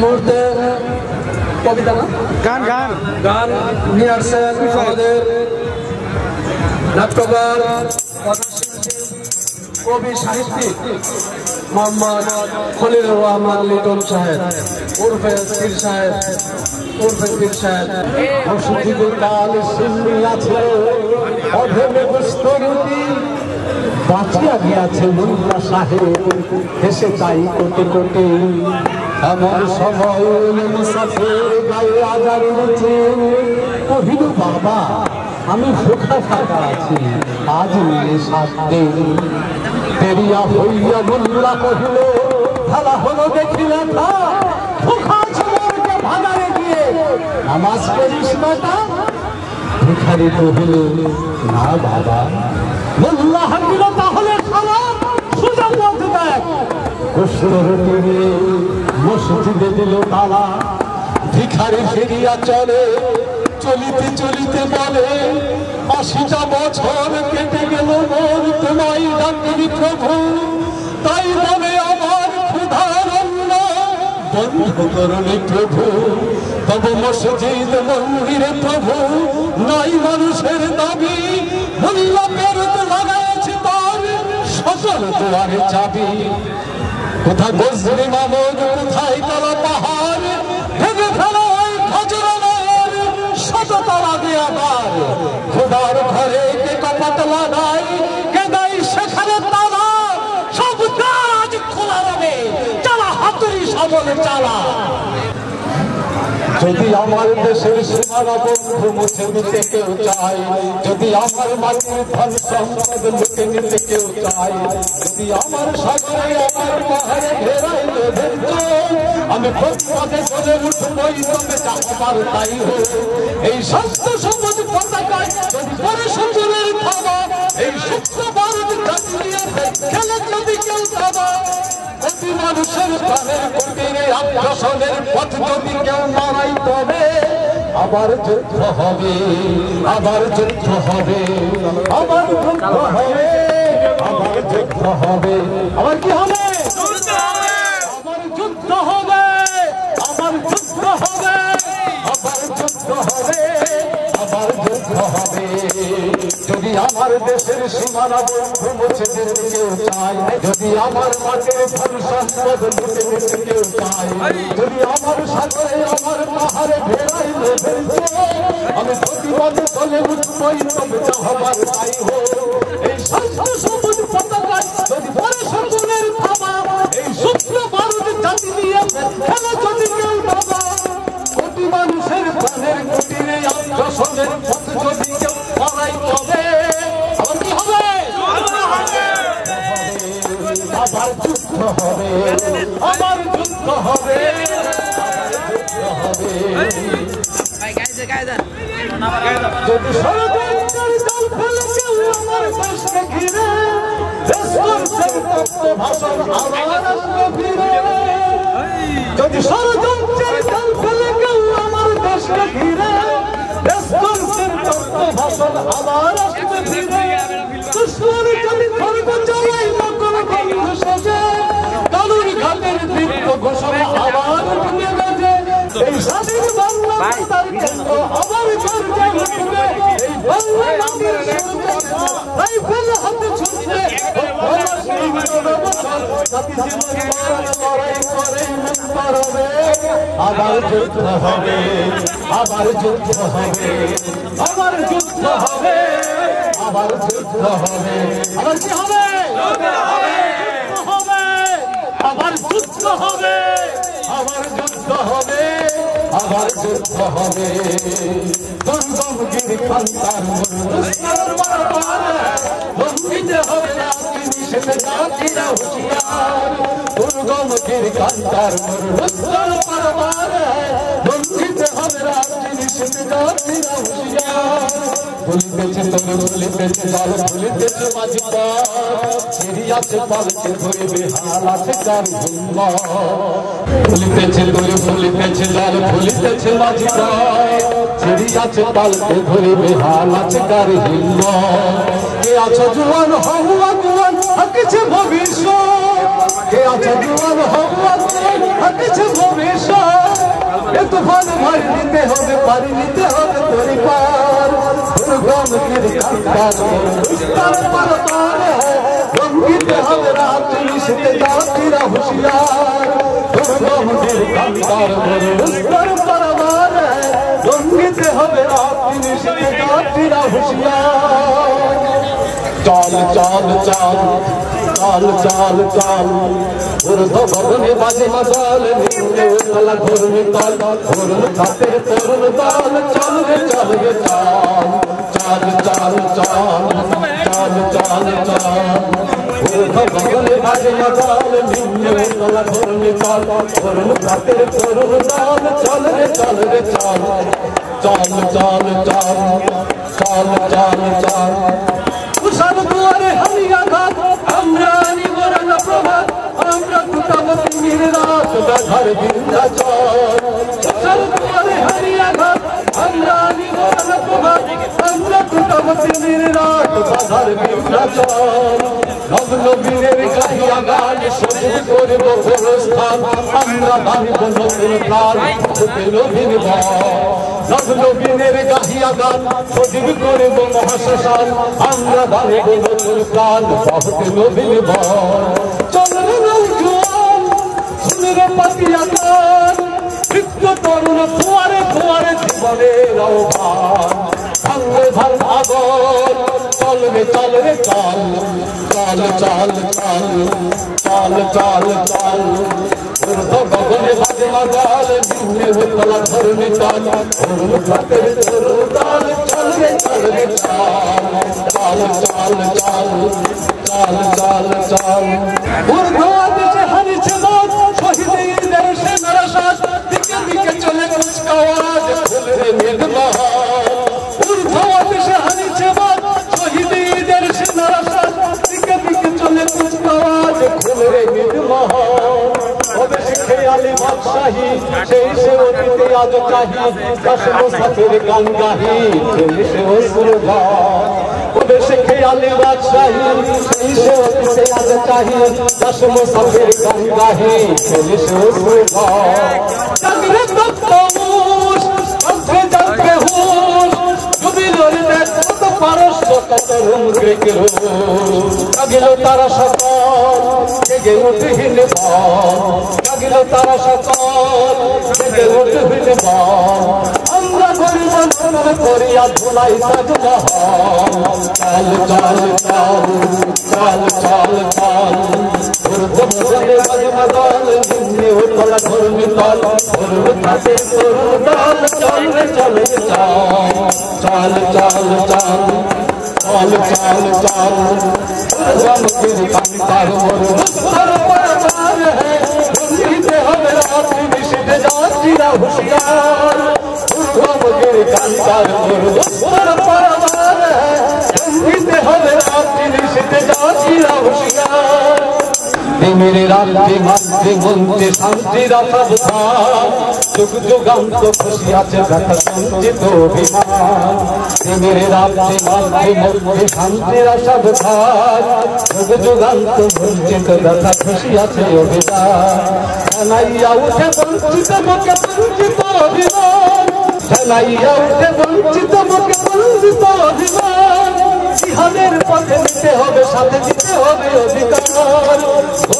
মুহূর্তে কবিতা না গান গান গান নিয়ে আসছেন আমাদের নাট্যকার কবি সাহিত্যিক মোহাম্মদ খলিলুর রহমান লিটন সাহেব উর্ফে পীর সাহেব উর্ফে পীর সাহেব অসুধিত কাল শুনিয়াছে অধমে বস্তুরূপী বাঁচিয়া গিয়াছে মোল্লা সাহেব হেসে তাই কোটে কোটে এমন সময় মুসাফির গায়ে আজার উঠেছে কহিল বাবা আমি ভোখা থাকা আছি আজ মিলে 7 দিন পেরিয়া হইয়া মোল্লা কহিল খেলা হলো দেখি লেখা ভোখা ছেলেকে ভাগারে গিয়ে নামাজ পড়িস না ভিখারি কহিল না বাবা মোল্লা হাকিল তাহলে খারাপ সোজা পথ দেখ কষ্টের তীরে মসজিদে দিল তালা ভিখারি ফিরিয়া চলে চলিতে চলিতে বলে 80টা বছর কেটে গেল মোর তোমায় ডাকি প্রভু তাই বলে আমার ক্ষুধার অন্ন বন্ধ করলে প্রভু তবে মসজিদ মন্দিরে প্রভু নাই মানুষের দাবি মোল্লা পেরুতে লাগাইছে তার সকল দুয়ারে চাবি কোথা গজনি মামুদ কোথায় কালা পাহাড় ভেঙে ফেলা হয় খজরানার শততলা দিয়ে আবার খোদার ঘরে কে কপাট লাগায় কে দেয় সেখানে তালা সব কাজ খোলা রবে চালা হাতুড়ি সবল চালা যদি আমার দেশের সীমানা বন্ধু মুছে দিতে কেউ চায় যদি আমার মাটির ধন সম্পদ লুটে নিতে কেউ চায় যদি আমার সাগরে আমার পাহাড়ে ঘেরাই ধৈর্য আমি প্রতিবাদে চলে উঠবই তবে যা আমার তাই হোক এই স্বাস্থ্য সমাজ পতাকায় যদি পরে সূর্যের থাবা এই সুস্থ ভারত জাতীয় খেলে যদি কেউ থাবা প্রতি মানুষের প্রাণের কুটিরে আত্মসনের পথ যদি কেউ মারাই তবে আবার যুদ্ধ হবে আবার যুদ্ধ হবে আবার যুদ্ধ হবে আবার যুদ্ধ হবে আবার কি হবে আবার যুদ্ধ হবে আবার যুদ্ধ হবে আবার যুদ্ধ হবে আবার যুদ্ধ হবে যদি আমার দেশের সীমানা বন্ধু মুছে দিতে কেউ চায় যদি আমার মাটির ধন সম্পদ লুটে নিতে কেউ চায় যদি আমার সাগরে আমার পাহাড়ে ঘেরাই আমি প্রতিবাদে চলে উঠবই তবে যা হবার তাই হোক এই স্বাস্থ্য সবুজ পতাকায় যদি পরে সকলের থাবা এই শুক্র ভারত জাতি নিয়ে খেলা যদি কেউ দাবা কোটি মানুষের প্রাণের কুটিরে আত্মসনের পথ যদি কেউ মারাই তবে আবার কি হবে আবার যুদ্ধ হবে আবার যুদ্ধ হবে যদি ষড়যন্ত্রের দল ফেলে কেউ আমার দেশকে ঘিরে দেশ করছেন তত্ত্ব ভাষণ আবার আসবে ফিরে যদি ষড়যন্ত্রের দল ফেলে কেউ আমার দেশকে ঘিরে দেশ করছেন তত্ত্ব ভাষণ আবার আসবে ফিরে দুশ্মন যদি খর্গ চালাই নকল বন্ধু সেজে কালুর ঘাটের দীপ্ত ঘোষণা আবার ভেঙে গেছে এই স্বাধীন বাংলা তার কেন্দ্র আবার গর্জে উঠবে এই বাংলা নামের রাইফেল হাতে ছুটবে আবার যুদ্ধ হবে আবার যুদ্ধ হবে আবার যুদ্ধ হবে আবার যুদ্ধ হবে আবার কি হবে আবার যুদ্ধ হবে আবার যুদ্ধ হবে আবার যুদ্ধ হবে দুর্গম গিরি কান্তার লঙ্ঘিতে হবে না নিষেধে জাতিরা হুঁশিয়ার দুর্গম গিরি কান্তার লঙ্ঘিতে হবে না নিষেধে জাতিরা হুঁশিয়ার ভুলিতেছে তরু ভুলিতেছে দল ভুলিতেছে মাঝি ছিড়িয়াছে পালকে ধরিবে হাল আছে তার হিম্মত ভুলিতেছে তরু ভুলিতেছে দল ভুলিতেছে মাঝি ছিড়িয়াছে পালকে ধরিবে হাল আছে তার হিম্মত কে আছো জুয়ান হওয়া জুয়ান হকছে ভবিষ্যৎ কে আছো জুয়ান হওয়া জুয়ান হকছে ভবিষ্যৎ এ তুফান ভাই নিতে হবে পারি নিতে হবে তোরি পার দুর্গম গির কান্তার বিস্তার পারপার রঙ্গিতে হবে রাত নিশিতে যাত্রীরা হুঁশিয়ার দুর্গম গির কান্তার বিস্তার পারপার রঙ্গিতে হবে রাত নিশিতে যাত্রীরা হুঁশিয়ার চাল চাল চাল চাল চাল চাল ঊর্ধ্ব গগনে বাজে মাদল নিম্নে উতলা ঘূর্ণি তাল ঘূর্ণ খাতে তরুণ তাল চাল রে চাল রে চাল চাল চাল চাল চাল চাল চাল ঊর্ধ্ব গগনে বাজে মাদল নিম্নে উতলা ঘূর্ণি তাল ঘূর্ণ খাতে তরুণ তাল চাল রে চাল রে চাল চাল চাল চাল চাল চাল চাল উষার দুয়ারে হারিয়া ঘাট আমরা নিব রাঙা প্রভাত আমরা কুটাব তিমির রাত গাধার বিন্ধ্যাচল উষার দুয়ারে হারিয়া ঘাট আমরা নিব রাঙা প্রভাত আমরা কুটাব তিমির রাত গাধার বিন্ধ্যাচল নবনবীনের গাহিয়া গান সজীব করব গোরস্থান আমরা দাঁড়িব নতুন প্রাণ হতে নবীন নবনবীনের গাহিয়া গান সজীব করব মহাশ্মশান আমরা দাঁড়িব নতুন প্রাণ হতে নবীন চলন নৌজোয়ান শুনরে পাতিয়া গান বৃক্ষ তরুণ ফোয়ারে ফোয়ারে জীবনের আহ্বান ভাঙবে ভাঙ আগল চলবে চলবে চল চাল চাল চাল চাল চাল চাল ঊর্ধ্ব গগনে বাজে মাদল নিম্নে উতলা ধরণি তাল ধরুন খাতের তরুণ তাল চলবে চলবে চাল চাল চাল চাল চাল চাল চাল ঊর্ধ্ব আদেশে হারিছে মত শহীদের সেনারা শ্বাস দিকে দিকে চলে কুচকাওয়াজ খুলবে মেঘমহল ঊর্ধ্ব আদেশে হারিছে মত শহীদের সেনারা শ্বাস দিকে দিকে চলে কুচকাওয়াজ খুলবে মেঘমহল খেয়ালি বাদশাহী সেই সে অতীতে আজ চাহি কাশ্ম সাথের গান গাহি সে অসুর দেশে খেয়ালি বাদশাহী সেই সে অতীতে আজ চাহি কাশ্ম সাথের গান গাহি সে অসুর জাগরে তত্ত্বমুষ অগ্রে জাগরে হুশ জুবিলর দেখ কত পারস কত রুম গ্রেকে রোষ জাগিল তারা সকল জেগে উঠে হিলে জাগিল তারা সকল জেগে উঠে হিলে আমরা গরিব নর করিয়া ধুলাই সাজনা চাল চাল চাল চাল চাল চাল ঊর্ধ্ব গগনে বাজে মাদল নিম্নে উতলা ঘূর্ণি তাল ঘূর্ণ খাতে তরুণ তাল চল রে চল রে চাল চাল চাল চাল চাল চাল রঙের কান্তার মরুর পারপার রঙ্গিতে হবে রাত নিশিতে যাত্রীরা হুঁশিয়ার রঙের কান্তার মরুর পারপার রঙ্গিতে হবে রাত নিশিতে যাত্রীরা হুঁশিয়ার প্রেমের রাত্রি মাতৃ মন্ত্রে শান্তিরা সাবধান যুগ যুগান্ত খুশি আছে ব্যথা সঞ্চিত অভিমান প্রেমের রাত্রি মাতৃ মন্ত্রে শান্তিরা সাবধান যুগ যুগান্ত বঞ্চিত ব্যথা খুশি আছে অভিমান জানাইয়া উঠে বঞ্চিত মুখে বঞ্চিত অভিমান জানাইয়া উঠে বঞ্চিত মুখে বঞ্চিত অভিমান জিহাদের পথে নিতে হবে সাথে দিতে হবে অধিকার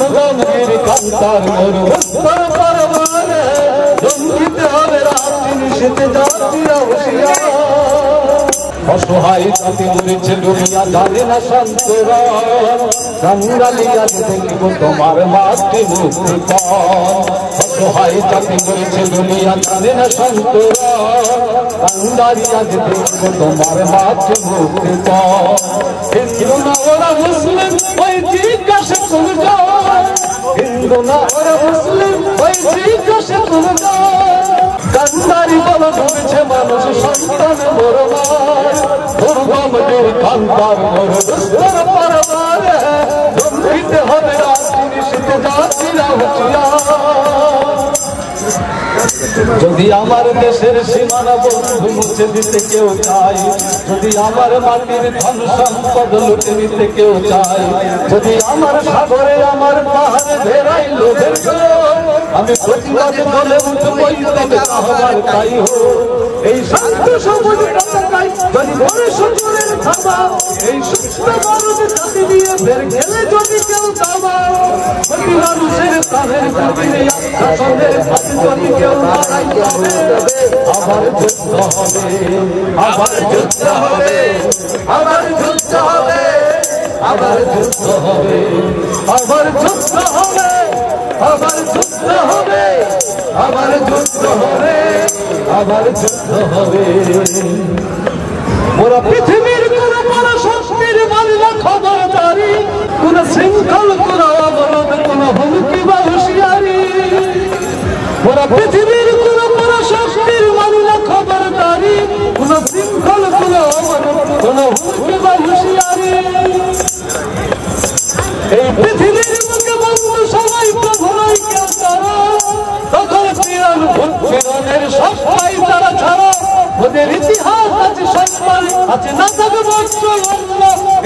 দুর্গমের কান্তার মরুর পারপার রঙ্গিতে হবে রাত্রি নিশিতে যাত্রীরা হুঁশিয়ার অসহায় জাতি মরেছে দুনিয়া জানে না শান্তরা কাঙ্গালিয়া দেখিব তোমার মাতৃমুক্তিপণ অসহায় জাতি মরেছে দুনিয়া জানে না শান্তরা কাঙ্গালিয়া দেখিব তোমার মাতৃমুক্তিপণ হিন্দু না ওরা মুসলিম ওই জিজ্ঞাসা করল হিন্দু না ওরা মুসলিম ওই জিজ্ঞাসা করল কান্দারি বল ঢুকছে মানুষ সন্তান বরবার দুর্গমের কান্তার মরুর পারপার রঙ্গিতে হবে রাত্রি নিশিতে যাত্রীরা হুঁশিয়ার যদি আমার দেশের সীমানা বন্ধু মুছে দিতে কেউ চায়, যদি আমার মাটির ধন সম্পদ লুটে নিতে কেউ চায়, যদি আমার সাগরে আমার পাহাড়ে ভেড়াই লোভের আমি প্রতিবাদ বলে উঠবই, তবে আমার তাই হোক। এই শান্ত সবুজ পতাকায় যদি বড় সুন্দরের থাবা, এই সুস্থ বারুদ ছাতি দিয়ে বের খেলে যদি কেউ দাবা, প্রতি মানুষের প্রাণের গতিরে আত্মসন্দের হাতে যদি কেউ লড়াই করে, আবার যুদ্ধ হবে, আবার যুদ্ধ হবে, আবার যুদ্ধ হবে, আবার যুদ্ধ হবে, আবার যুদ্ধ হবে, আবার যুদ্ধ হবে, আবার যুদ্ধ হবে, আবার যুদ্ধ হবে। ওরা পৃথিবীর কোন বড় শক্তির মানলা খবরদারি, কোন শৃঙ্খল, কোন অবরোধ, কোন হুমকি বা হুঁশিয়ারি। ওরা পৃথিবীর কোন বড় শক্তির মানলা খবরদারি, কোন শৃঙ্খল, কোন অবরোধ, কোন হুমকি বা হুঁশিয়ারি। এই পৃথিবীর মুখে বন্ধু সবাই প্রভুরাই কেউ তারা, তখন পীড়ন ভূতপীড়নের সবাই তারা ছাড়া। ওদের ইতিহাস আছে সত্য আছে, না থাকবে বৎসর অন্য।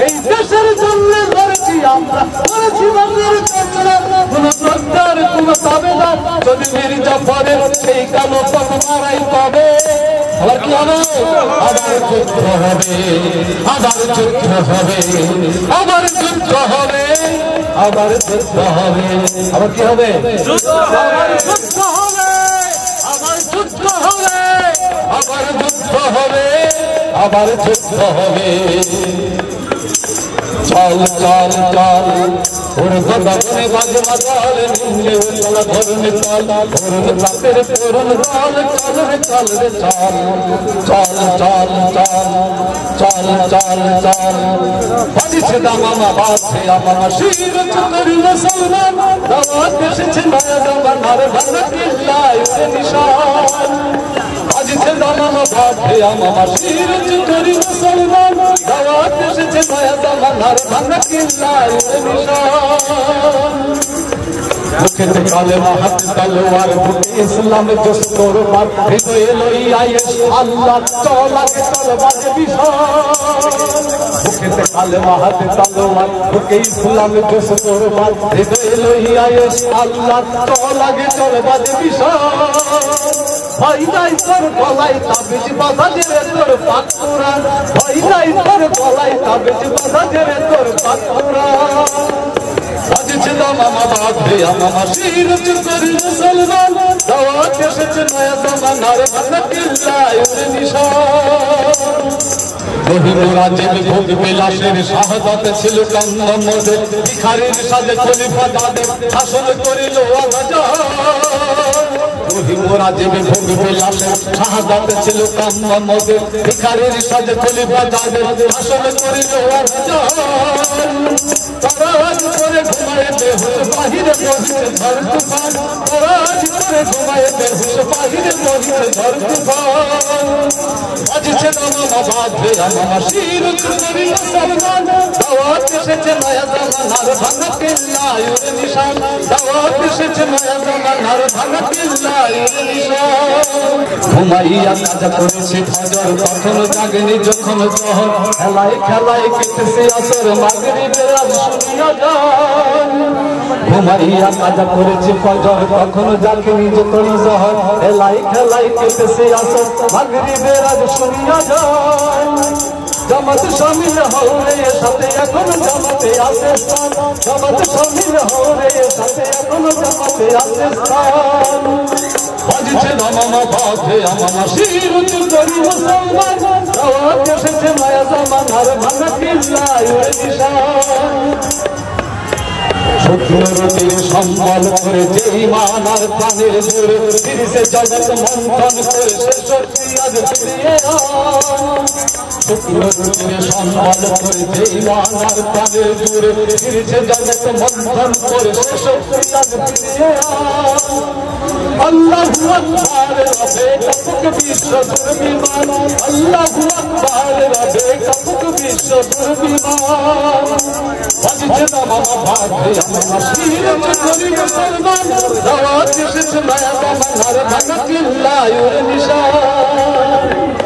এই দেশের জন্য লড়েছি আমরা, করেছি বাংলার কাছড়া। কোন শ্রদ্ধার কোন তাবেদার যদি মির্জাফরের সেই কালো পথ মারাই পাবে, আবার কি হবে? আবার যুদ্ধ হবে, আবার যুদ্ধ হবে, আবার যুদ্ধ হবে, আবার যুদ্ধ হবে, আবার কি হবে? আবার যুদ্ধ হবে, আবার যুদ্ধ হবে, আবার যুদ্ধ হবে, আবার যুদ্ধ হবে। চল চল চল ওর গগনে বাজে মাতাল, নিম্নে উল্লা ধরনে চল, ওর চাপের পূরণ রল, চল রে চল রে চল, চল চল চল, চল চল চল। বাজছে দামামা বাজছে আমামা, শির চুকরি মুসলমান, দাওয়াত এসেছে নয়া জামানার ভাঙা কিল্লায় নিশান। বাজছে দামামা বাজছে আমামা, শির চুকরি মুসলমান, দাওয়াত এসেছে নয়া জামানার ভাঙা কিল্লায় নিশান। মুখেতে কালেমা হাতে তলোয়ার, বুকে ইসলামের দস্তর পার, হৃদয়ে লইয়া আল্লাহ চল আগে চল বাজে বিশাল। মুখেতে কালেমা হাতে তলোয়ার, বুকে ইসলামের দস্তর পার, হৃদয়ে লইয়া আল্লাহ চল আগে চল বাজে বিশাল। ভয় নাই তোর গলায় তাবিজ বাঁধা জেরে তোর পাকুরা, ভয় নাই তোর গলায় তাবিজ বাঁধা জেরে তোর পাকুরা। বাজছে দামামা বাজছে আমামা, শির চুকরি মুসলমান, দাওয়াত এসেছে নয়া জামানার ভাঙা কিল্লায় নিশান। রহিমরা জেবে ভোগ বিলাসের শাহাদাত ছিল কান্না মোদের, ভিখারির সাজে খলিফা তাদের শাসন করিল আজাদ। রহিমরা জেবে ভোগ বিলাসের শাহাদাত ছিল কান্না মোদের, ভিখারির সাজে খলিফা তাদের শাসন করিল আজাদ। তারাজ করে ঘুমায় বেহুশ বাহিরে বসে ঝড় তুফান, তারাজ করে ঘুমায় বেহুশ বাহিরে বসে ঝড় তুফান। বাজছে দামামা বাজছে আমামা, শির চুকরি মুসলমান, দাওয়াত এসেছে নয়া জামানার ভাঙা কিল্লায় নিশান, দাওয়াত এসেছে নয়া জামানার ভাঙা কিল্লায় নিশান। ঘুমাইয়া কাজা করেছে ফজর, কখনো জাগেনি যখন জহর, খেলায় খেলায় কেটেছে আসর, মাগরিবের আজ শুনিয়া যান। ঘুমাইয়া কাজা করেছে ফজর, কখনো জাগেনি যখন জহর, খেলায় খেলায় কেটেছে আসর, মাগরিবের আজ শুনিয়া যান। জামাত শামিল হও রে সাথে এখন জামাতে আছে স্থান, জামাত শামিল হও রে সাথে এখন জামাতে আছে স্থান। বাজছে দামামা বাজছে আমামা, শির চুকরি মুসলমান, দাওয়াত এসেছে নয়া জামানার ভাঙা কিল্লায় নিশান। শত্রুর তীর সম্বল করে যে ইমান আর প্রাণের জোরে, ফিরছে জগৎ মন্থন করে শেষ শক্তি আজ ফিরিয়ে শুক্র রূপে সম্মান করেছে ইমান আর প্রাণের জুড়ে ফিরেছে জগৎ বন্ধন করে শক্তি আজ ফিরিয়ে আল্লাহু আকবার রবে কপক বিশ্ব দুর্বিমান আল্লাহু আকবার রবে কপক বিশ্ব দুর্বিমান বাজছে না বাবা বাজে আমার শির করি মুসলমান দাওয়াত এসেছে মায়া বাবার ভাঙা কিল্লা ওর নিশান